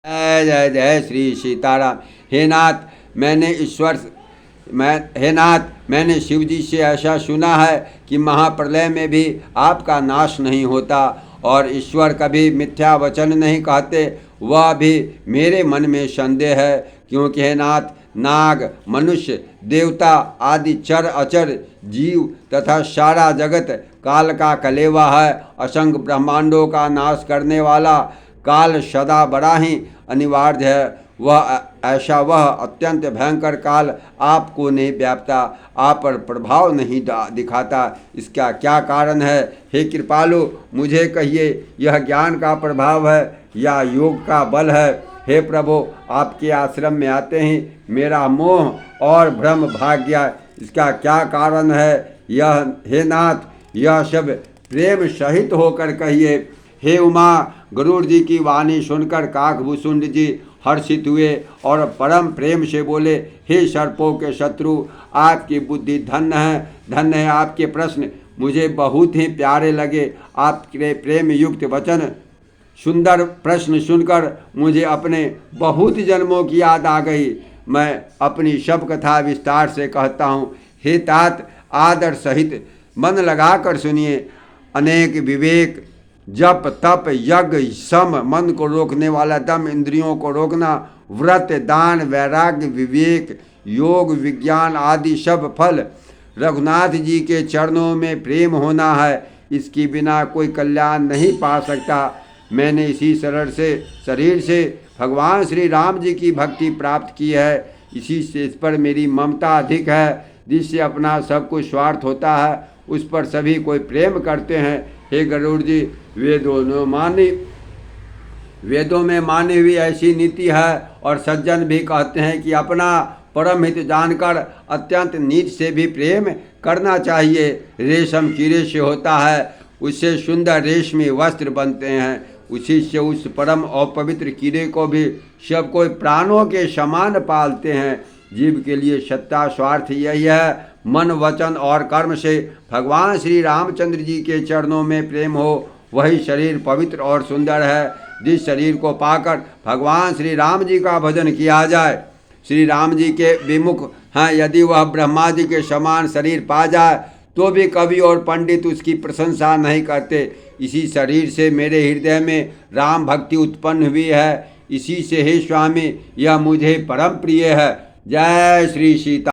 जय जय जय श्री सीताराम। हे नाथ, मैंने शिव जी से ऐसा सुना है कि महाप्रलय में भी आपका नाश नहीं होता और ईश्वर कभी मिथ्या वचन नहीं कहते। वह भी मेरे मन में संदेह है, क्योंकि हे नाथ, नाग, मनुष्य, देवता आदि चर अचर जीव तथा सारा जगत काल का कलेवा है। असंख्य ब्रह्मांडों का नाश करने वाला काल सदा बड़ा ही अनिवार्य है। वह अत्यंत भयंकर काल आपको नहीं व्यापता, आप पर प्रभाव नहीं दिखाता। इसका क्या कारण है? हे कृपालु, मुझे कहिए, यह ज्ञान का प्रभाव है या योग का बल है? हे प्रभु, आपके आश्रम में आते ही मेरा मोह और भ्रम भाग गया। इसका क्या कारण है? हे नाथ, यह सब प्रेम सहित होकर कहिए। हे उमा, गरुड़ जी की वाणी सुनकर काकभूषुंड जी हर्षित हुए और परम प्रेम से बोले, हे सर्पों के शत्रु, आपकी बुद्धि धन्य है आपके प्रश्न मुझे बहुत ही प्यारे लगे। आपके प्रेम युक्त वचन, सुंदर प्रश्न सुनकर मुझे अपने बहुत जन्मों की याद आ गई। मैं अपनी सब कथा विस्तार से कहता हूँ। हे तात, आदर सहित मन लगाकर सुनिए। अनेक विवेक, जप, तप, यज्ञ, सम, मन को रोकने वाला दम, इंद्रियों को रोकना, व्रत, दान, वैराग्य, विवेक, योग, विज्ञान आदि सब फल रघुनाथ जी के चरणों में प्रेम होना है। इसके बिना कोई कल्याण नहीं पा सकता। मैंने इसी शरीर से भगवान श्री राम जी की भक्ति प्राप्त की है। इसी से इस पर मेरी ममता अधिक है। जिससे अपना सब कुछ स्वार्थ होता है, उस पर सभी कोई प्रेम करते हैं। हे गरुड़ जी, वेदों में मानी हुई ऐसी नीति है और सज्जन भी कहते हैं कि अपना परम हित जानकर अत्यंत नीच से भी प्रेम करना चाहिए। रेशम कीड़े से होता है, उससे सुंदर रेशमी वस्त्र बनते हैं। उसी से उस परम और पवित्र कीड़े को भी सब कोई प्राणों के समान पालते हैं। जीव के लिए सत्ता स्वार्थ यही है। मन, वचन और कर्म से भगवान श्री रामचंद्र जी के चरणों में प्रेम हो, वही शरीर पवित्र और सुंदर है। जिस शरीर को पाकर भगवान श्री राम जी का भजन किया जाए, श्री राम जी के विमुख हैं। यदि वह ब्रह्मा जी के समान शरीर पा जाए तो भी कवि और पंडित उसकी प्रशंसा नहीं करते। इसी शरीर से मेरे हृदय में राम भक्ति उत्पन्न हुई है। इसी से हे स्वामी, यह मुझे परम प्रिय है। जय श्री सीता।